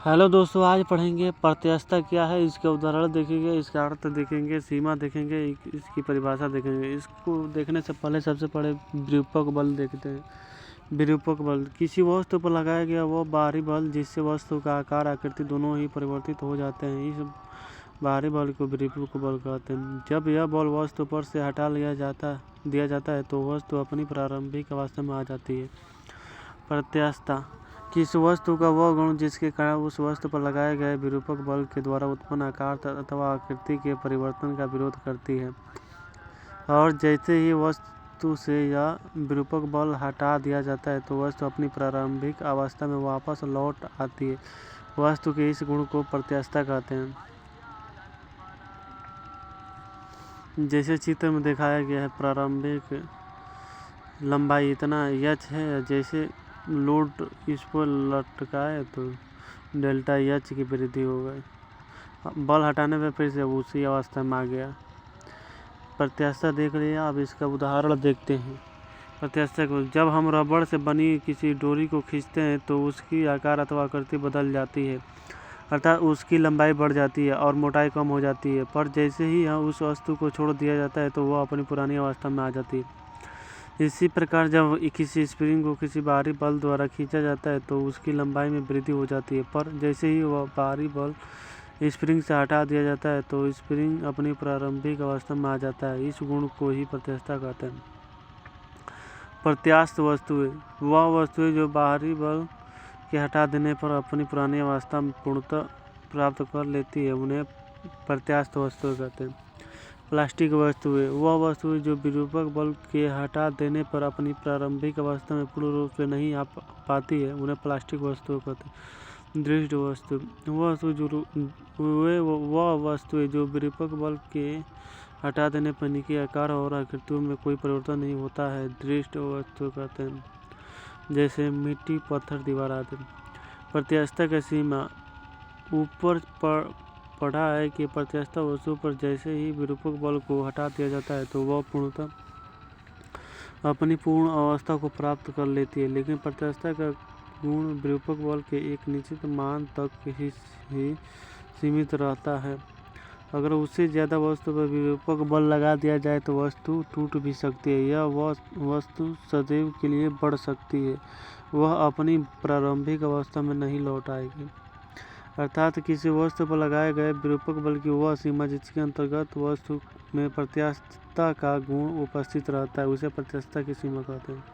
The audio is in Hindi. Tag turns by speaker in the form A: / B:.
A: हेलो दोस्तों, आज पढ़ेंगे प्रत्यस्थता क्या है, इसके उदाहरण देखेंगे, इसका अर्थ देखेंगे, सीमा देखेंगे, इसकी परिभाषा देखेंगे। इसको देखने से पहले सबसे पहले विरूपक बल देखते हैं। विरूपक बल किसी वस्तु पर लगाया गया वो बाहरी बल जिससे वस्तु का आकार आकृति दोनों ही परिवर्तित हो जाते हैं। इस बाहरी बल को विरूपक बल कहते हैं। जब यह बल वस्तु पर से हटा दिया जाता है तो वस्तु अपनी प्रारंभिक अवस्था में आ जाती है। प्रत्यस्थता किसी वस्तु का वह गुण जिसके कारण उस वस्तु पर लगाए गए विरूपक बल के द्वारा उत्पन्न आकार अथवा आकृति के परिवर्तन का विरोध करती है, और जैसे ही वस्तु से यह विरूपक बल हटा दिया जाता है तो वस्तु अपनी प्रारंभिक अवस्था में वापस लौट आती है। वस्तु के इस गुण को प्रत्यस्थता कहते हैं। जैसे चित्र में दिखाया गया है, प्रारंभिक लंबाई इतना h है, जैसे लोड इस पर लटकाए तो डेल्टा h की वृद्धि हो गई। बल हटाने पर फिर से उसी अवस्था में आ गया। प्रत्यस्थता देख लिया, अब इसका उदाहरण देखते हैं। प्रत्यस्थता को जब हम रबड़ से बनी किसी डोरी को खींचते हैं तो उसकी आकार अथवा आकृति बदल जाती है, अर्थात उसकी लंबाई बढ़ जाती है और मोटाई कम हो जाती है। पर जैसे ही उस वस्तु को छोड़ दिया जाता है तो वह अपनी पुरानी अवस्था में आ जाती है। इसी प्रकार जब किसी स्प्रिंग को किसी बाहरी बल द्वारा खींचा जाता है तो उसकी लंबाई में वृद्धि हो जाती है, पर जैसे ही वह बाहरी बल स्प्रिंग से हटा दिया जाता है तो स्प्रिंग अपनी प्रारंभिक अवस्था में आ जाता है। इस गुण को ही प्रत्यस्थता कहते हैं। प्रत्यास्थ वस्तुएं वह वस्तुएं जो बाहरी बल के हटा देने पर अपनी पुरानी अवस्था में पूर्णतः प्राप्त कर लेती है, उन्हें प्रत्यास्थ वस्तुएं कहते हैं। प्लास्टिक वस्तुएं वह वस्तुएं जो विरूपक बल के हटा देने पर अपनी प्रारंभिक अवस्था में पूर्ण रूप से नहीं आ पाती है, उन्हें प्लास्टिक वस्तुएं कहते हैं। दृष्ट वस्तु वह वस्तुएं जो विरूपक बल के हटा देने पर इनके आकार और आकृतियों में कोई परिवर्तन नहीं होता है, दृष्ट वस्तु कहते हैं। जैसे मिट्टी, पत्थर, दीवार आदि। प्रत्यस्थता की सीमा ऊपर पढ़ा है कि प्रत्यस्थ वस्तु पर जैसे ही विरूपक बल को हटा दिया जाता है तो वह पूर्णतः अपनी पूर्ण अवस्था को प्राप्त कर लेती है, लेकिन प्रत्यस्थता का गुण विरूपक बल के एक निश्चित मान तक ही सीमित रहता है। अगर उससे ज़्यादा वस्तु पर विरूपक बल लगा दिया जाए तो वस्तु टूट भी सकती है। यह वस्तु सदैव के लिए बढ़ सकती है, वह अपनी प्रारंभिक अवस्था में नहीं लौट आएगी। अर्थात किसी वस्तु पर लगाए गए विरूपक बल की वह सीमा जिसके अंतर्गत वस्तु में प्रत्यास्थता का गुण उपस्थित रहता है, उसे प्रत्यस्थता की सीमा कहते हैं।